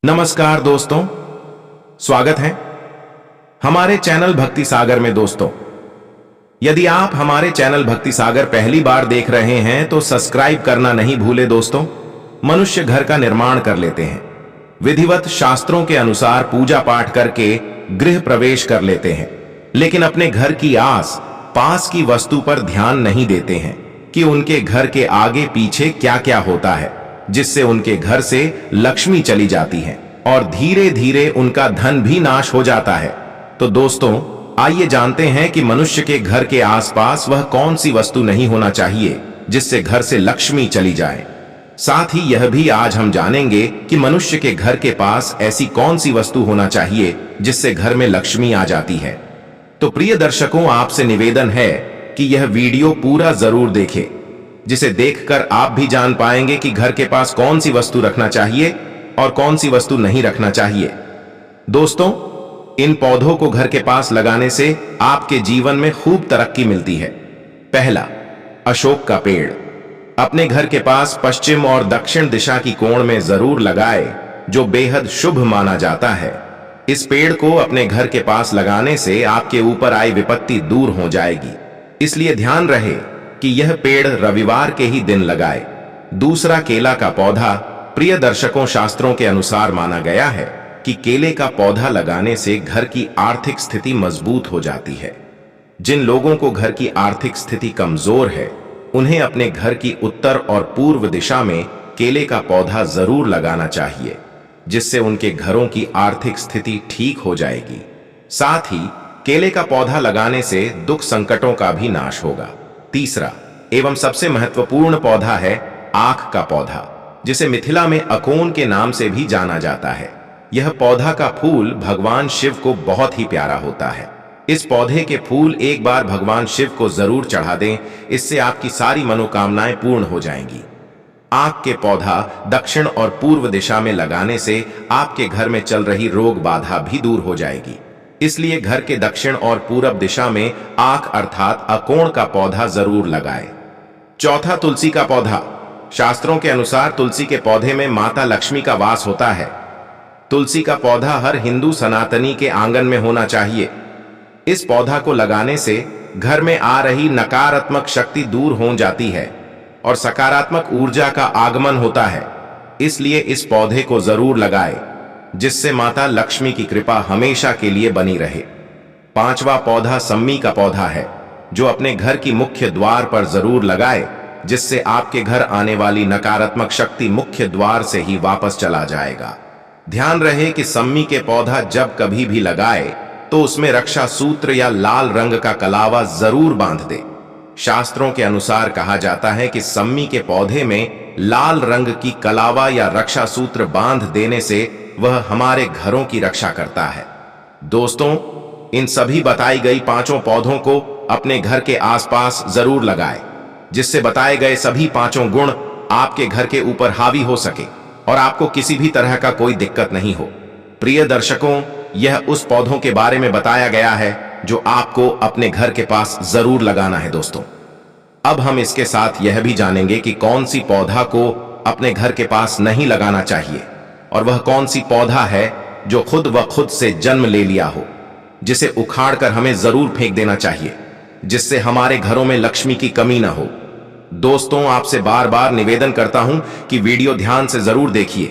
नमस्कार दोस्तों, स्वागत है हमारे चैनल भक्ति सागर में। दोस्तों, यदि आप हमारे चैनल भक्ति सागर पहली बार देख रहे हैं तो सब्सक्राइब करना नहीं भूले। दोस्तों, मनुष्य घर का निर्माण कर लेते हैं, विधिवत शास्त्रों के अनुसार पूजा पाठ करके गृह प्रवेश कर लेते हैं, लेकिन अपने घर की आस पास की वस्तु पर ध्यान नहीं देते हैं कि उनके घर के आगे पीछे क्या क्या होता है, जिससे उनके घर से लक्ष्मी चली जाती है और धीरे धीरे उनका धन भी नाश हो जाता है। तो दोस्तों, आइए जानते हैं कि मनुष्य के घर के आसपास वह कौन सी वस्तु नहीं होना चाहिए जिससे घर से लक्ष्मी चली जाए। साथ ही यह भी आज हम जानेंगे कि मनुष्य के घर के पास ऐसी कौन सी वस्तु होना चाहिए जिससे घर में लक्ष्मी आ जाती है। तो प्रिय दर्शकों, आपसे निवेदन है कि यह वीडियो पूरा जरूर देखें, जिसे देखकर आप भी जान पाएंगे कि घर के पास कौन सी वस्तु रखना चाहिए और कौन सी वस्तु नहीं रखना चाहिए। दोस्तों, इन पौधों को घर के पास लगाने से आपके जीवन में खूब तरक्की मिलती है। पहला, अशोक का पेड़। अपने घर के पास पश्चिम और दक्षिण दिशा की कोण में जरूर लगाए, जो बेहद शुभ माना जाता है। इस पेड़ को अपने घर के पास लगाने से आपके ऊपर आई विपत्ति दूर हो जाएगी, इसलिए ध्यान रहे कि यह पेड़ रविवार के ही दिन लगाए। दूसरा, केला का पौधा। प्रिय दर्शकों, शास्त्रों के अनुसार माना गया है कि केले का पौधा लगाने से घर की आर्थिक स्थिति मजबूत हो जाती है। जिन लोगों को घर की आर्थिक स्थिति कमजोर है, उन्हें अपने घर की उत्तर और पूर्व दिशा में केले का पौधा जरूर लगाना चाहिए, जिससे उनके घरों की आर्थिक स्थिति ठीक हो जाएगी। साथ ही केले का पौधा लगाने से दुख संकटों का भी नाश होगा। तीसरा एवं सबसे महत्वपूर्ण पौधा है आख का पौधा, जिसे मिथिला में अकोन के नाम से भी जाना जाता है। यह पौधा का फूल भगवान शिव को बहुत ही प्यारा होता है। इस पौधे के फूल एक बार भगवान शिव को जरूर चढ़ा दें, इससे आपकी सारी मनोकामनाएं पूर्ण हो जाएंगी। आख के पौधा दक्षिण और पूर्व दिशा में लगाने से आपके घर में चल रही रोग बाधा भी दूर हो जाएगी। इसलिए घर के दक्षिण और पूरब दिशा में आख अर्थात अकोण का पौधा जरूर लगाएं। चौथा, तुलसी का पौधा। शास्त्रों के अनुसार तुलसी के पौधे में माता लक्ष्मी का वास होता है। तुलसी का पौधा हर हिंदू सनातनी के आंगन में होना चाहिए। इस पौधा को लगाने से घर में आ रही नकारात्मक शक्ति दूर हो जाती है और सकारात्मक ऊर्जा का आगमन होता है। इसलिए इस पौधे को जरूर लगाएं, जिससे माता लक्ष्मी की कृपा हमेशा के लिए बनी रहे। पांचवा पौधा सम्मी का पौधा है, जो अपने घर की मुख्य द्वार पर जरूर लगाए, जिससे आपके घर आने वाली नकारात्मक शक्ति मुख्य द्वार से ही वापस चला जाएगा। ध्यान रहे कि सम्मी के पौधा जब कभी भी लगाए तो उसमें रक्षा सूत्र या लाल रंग का कलावा जरूर बांध दे। शास्त्रों के अनुसार कहा जाता है कि सम्मी के पौधे में लाल रंग की कलावा या रक्षा सूत्र बांध देने से वह हमारे घरों की रक्षा करता है। दोस्तों, इन सभी बताई गई पांचों पौधों को अपने घर के आसपास जरूर लगाएं, जिससे बताए गए सभी पांचों गुण आपके घर के ऊपर हावी हो सके और आपको किसी भी तरह का कोई दिक्कत नहीं हो। प्रिय दर्शकों, यह उस पौधों के बारे में बताया गया है जो आपको अपने घर के पास जरूर लगाना है। दोस्तों, अब हम इसके साथ यह भी जानेंगे कि कौन सी पौधा को अपने घर के पास नहीं लगाना चाहिए और वह कौन सी पौधा है जो खुद व खुद से जन्म ले लिया हो, जिसे उखाड़कर हमें जरूर फेंक देना चाहिए, जिससे हमारे घरों में लक्ष्मी की कमी ना हो। दोस्तों, आपसे बार बार निवेदन करता हूं कि वीडियो ध्यान से जरूर देखिए।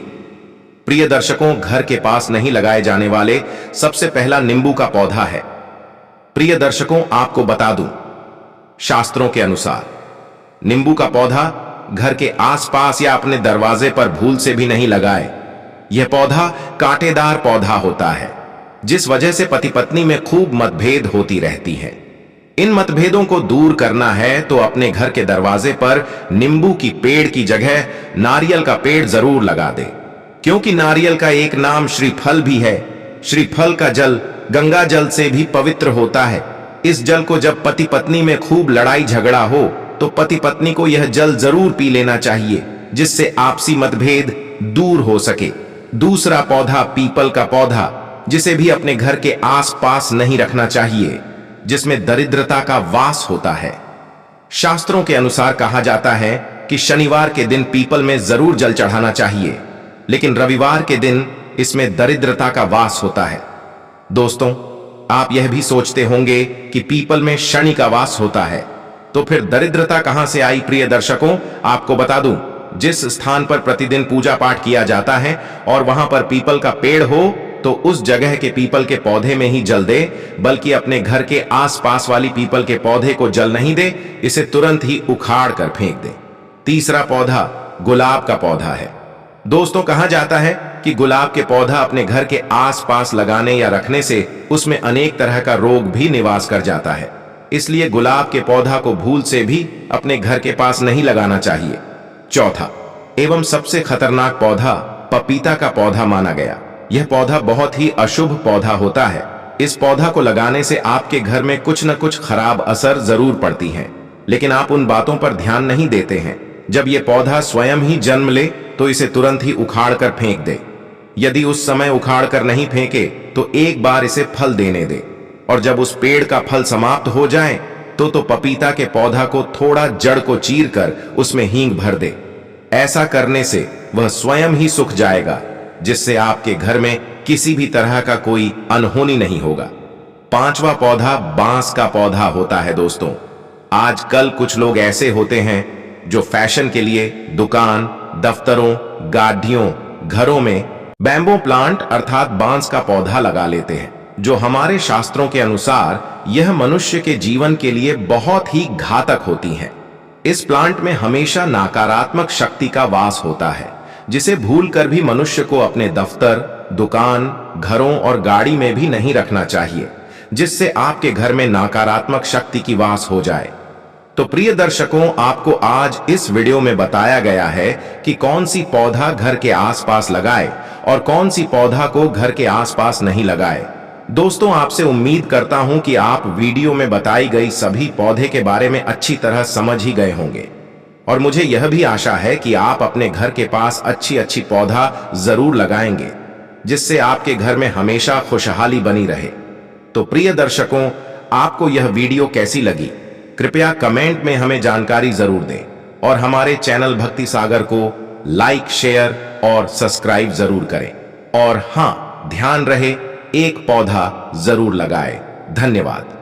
प्रिय दर्शकों, घर के पास नहीं लगाए जाने वाले सबसे पहला नींबू का पौधा है। प्रिय दर्शकों, आपको बता दूं, शास्त्रों के अनुसार नींबू का पौधा घर के आसपास या अपने दरवाजे पर भूल से भी नहीं लगाए। यह पौधा कांटेदार पौधा होता है, जिस वजह से पति पत्नी में खूब मतभेद होती रहती है। इन मतभेदों को दूर करना है तो अपने घर के दरवाजे पर नींबू की पेड़ की जगह नारियल का पेड़ जरूर लगा दे, क्योंकि नारियल का एक नाम श्रीफल भी है। श्रीफल का जल गंगा जल से भी पवित्र होता है। इस जल को जब पति पत्नी में खूब लड़ाई झगड़ा हो तो पति पत्नी को यह जल जरूर पी लेना चाहिए, जिससे आपसी मतभेद दूर हो सके। दूसरा पौधा पीपल का पौधा, जिसे भी अपने घर के आसपास नहीं रखना चाहिए, जिसमें दरिद्रता का वास होता है। शास्त्रों के अनुसार कहा जाता है कि शनिवार के दिन पीपल में जरूर जल चढ़ाना चाहिए, लेकिन रविवार के दिन इसमें दरिद्रता का वास होता है। दोस्तों, आप यह भी सोचते होंगे कि पीपल में शनि का वास होता है, तो फिर दरिद्रता कहां से आई? प्रिय दर्शकों, आपको बता दूं, जिस स्थान पर प्रतिदिन पूजा पाठ किया जाता है और वहां पर पीपल का पेड़ हो, तो उस जगह के पीपल के पौधे में ही जल दे, बल्कि अपने घर के आसपास वाली पीपल के पौधे को जल नहीं दे, इसे तुरंत ही उखाड़ कर फेंक दे। तीसरा पौधा गुलाब का पौधा है। दोस्तों, कहा जाता है कि गुलाब के पौधा अपने घर के आसपास लगाने या रखने से उसमें अनेक तरह का रोग भी निवास कर जाता है। इसलिए गुलाब के पौधा को भूल से भी अपने घर के पास नहीं लगाना चाहिए। चौथा एवं सबसे खतरनाक पौधा पपीता का पौधा माना गया। यह पौधा बहुत ही अशुभ पौधा होता है। इस पौधा को लगाने से आपके घर में कुछ न कुछ खराब असर जरूर पड़ती है, लेकिन आप उन बातों पर ध्यान नहीं देते हैं। जब यह पौधा स्वयं ही जन्म ले तो इसे तुरंत ही उखाड़ कर फेंक दे। यदि उस समय उखाड़ कर नहीं फेंके तो एक बार इसे फल देने दे, और जब उस पेड़ का फल समाप्त हो जाए तो पपीता के पौधा को थोड़ा जड़ को चीर कर उसमें हींग भर दे। ऐसा करने से वह स्वयं ही सूख जाएगा, जिससे आपके घर में किसी भी तरह का कोई अनहोनी नहीं होगा। पांचवा पौधा बांस का पौधा होता है। दोस्तों, आजकल कुछ लोग ऐसे होते हैं जो फैशन के लिए दुकान, दफ्तरों, गाड़ियों, घरों में बैम्बो प्लांट अर्थात बांस का पौधा लगा लेते हैं, जो हमारे शास्त्रों के अनुसार यह मनुष्य के जीवन के लिए बहुत ही घातक होती हैं। इस प्लांट में हमेशा नकारात्मक शक्ति का वास होता है, जिसे भूलकर भी मनुष्य को अपने दफ्तर, दुकान, घरों और गाड़ी में भी नहीं रखना चाहिए, जिससे आपके घर में नकारात्मक शक्ति की वास हो जाए। तो प्रिय दर्शकों, आपको आज इस वीडियो में बताया गया है कि कौन सी पौधा घर के आसपास लगाए और कौन सी पौधा को घर के आसपास नहीं लगाए। दोस्तों, आपसे उम्मीद करता हूं कि आप वीडियो में बताई गई सभी पौधे के बारे में अच्छी तरह समझ ही गए होंगे, और मुझे यह भी आशा है कि आप अपने घर के पास अच्छी अच्छी पौधा जरूर लगाएंगे, जिससे आपके घर में हमेशा खुशहाली बनी रहे। तो प्रिय दर्शकों, आपको यह वीडियो कैसी लगी, कृपया कमेंट में हमें जानकारी जरूर दें, और हमारे चैनल भक्ति सागर को लाइक, शेयर और सब्सक्राइब जरूर करें। और हां, ध्यान रहे, एक पौधा जरूर लगाएं। धन्यवाद।